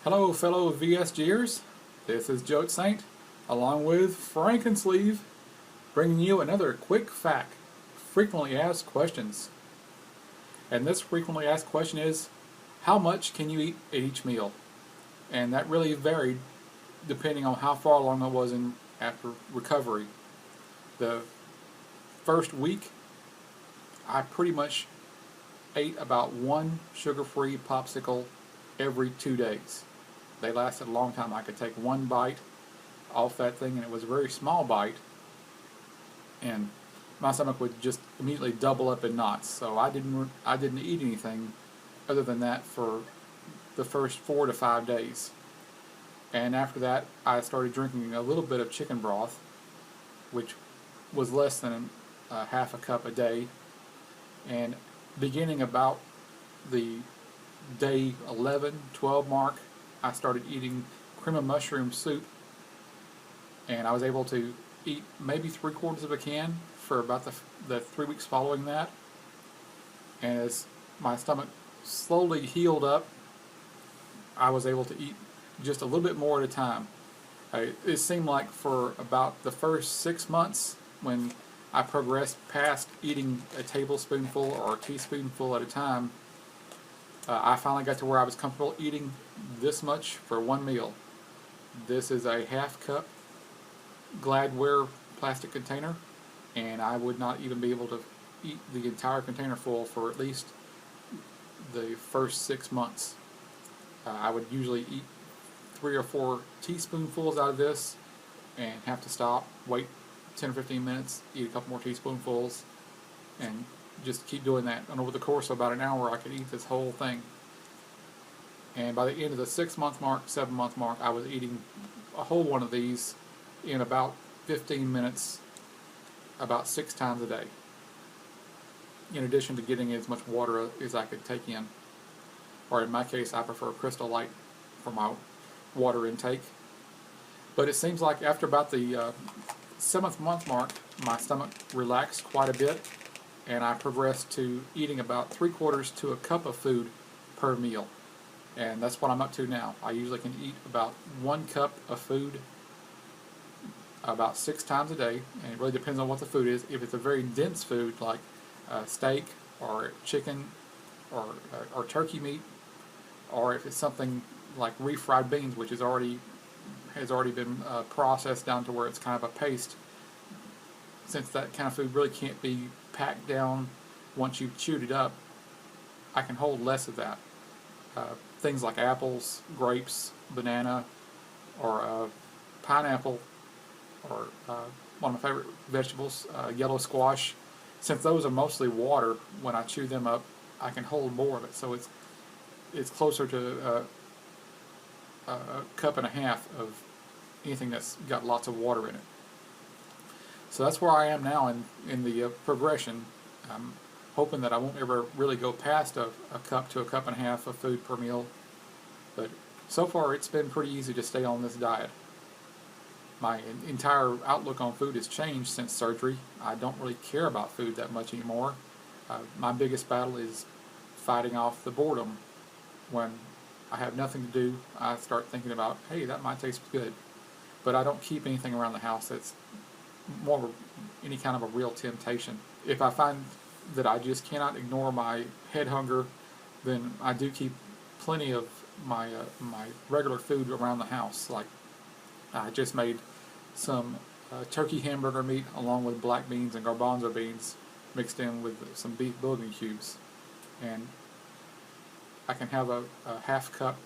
Hello fellow VSGers, this is joatsaint along with Frankensleeve bringing you another quick fact, frequently asked questions. And this frequently asked question is, how much can you eat at each meal? And that really varied depending on how far along I was in after recovery. The first week I pretty much ate about one sugar-free popsicle every 2 days. They lasted a long time. I could take one bite off that thing, and it was a very small bite, and my stomach would just immediately double up in knots. So I didn't eat anything other than that for the first 4 to 5 days. And after that, I started drinking a little bit of chicken broth, which was less than half a cup a day. And beginning about the day 11, 12 mark, I started eating cream of mushroom soup, and I was able to eat maybe 3/4 of a can for about the 3 weeks following that. And as my stomach slowly healed up, I was able to eat just a little bit more at a time. It seemed like for about the first 6 months, when I progressed past eating a tablespoonful or a teaspoonful at a time, I finally got to where I was comfortable eating this much for one meal. This is a half-cup Gladware plastic container, and I would not even be able to eat the entire container full for at least the first 6 months. I would usually eat 3 or 4 teaspoonfuls out of this and have to stop, wait 10 or 15 minutes, eat a couple more teaspoonfuls, and just keep doing that. And over the course of about an hour, I could eat this whole thing. And by the end of the 6-month mark, 7-month mark, I was eating a whole one of these in about 15 minutes, about 6 times a day, in addition to getting as much water as I could take in. Or in my case, I prefer Crystal Light for my water intake. But it seems like after about the 7th month mark, my stomach relaxed quite a bit, and I progressed to eating about 3/4 to a cup of food per meal. And that's what I'm up to now. I usually can eat about 1 cup of food about 6 times a day, and it really depends on what the food is. If it's a very dense food like steak or chicken or turkey meat, or if it's something like refried beans, which has already been processed down to where it's kind of a paste, since that kind of food really can't be packed down once you've chewed it up, I can hold less of that. Things like apples, grapes, banana, or pineapple, or one of my favorite vegetables, yellow squash. Since those are mostly water, when I chew them up, I can hold more of it. So it's closer to a cup and a half of anything that's got lots of water in it. So that's where I am now in the progression. I'm hoping that I won't ever really go past a cup to a cup and a half of food per meal. But so far it's been pretty easy to stay on this diet. My entire outlook on food has changed since surgery. I don't really care about food that much anymore. My biggest battle is fighting off the boredom. When I have nothing to do, I start thinking about, hey, that might taste good. But I don't keep anything around the house that's more of any kind of a real temptation. If I find that I just cannot ignore my head hunger, then I do keep plenty of my regular food around the house. Like I just made some turkey hamburger meat along with black beans and garbanzo beans mixed in with some beef bourguignon cubes, and I can have a half cup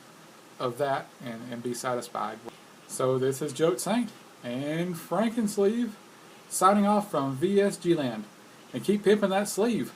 of that and be satisfied. So this is joatsaint and Frankensleeve signing off from VSG land, and keep pimping that sleeve.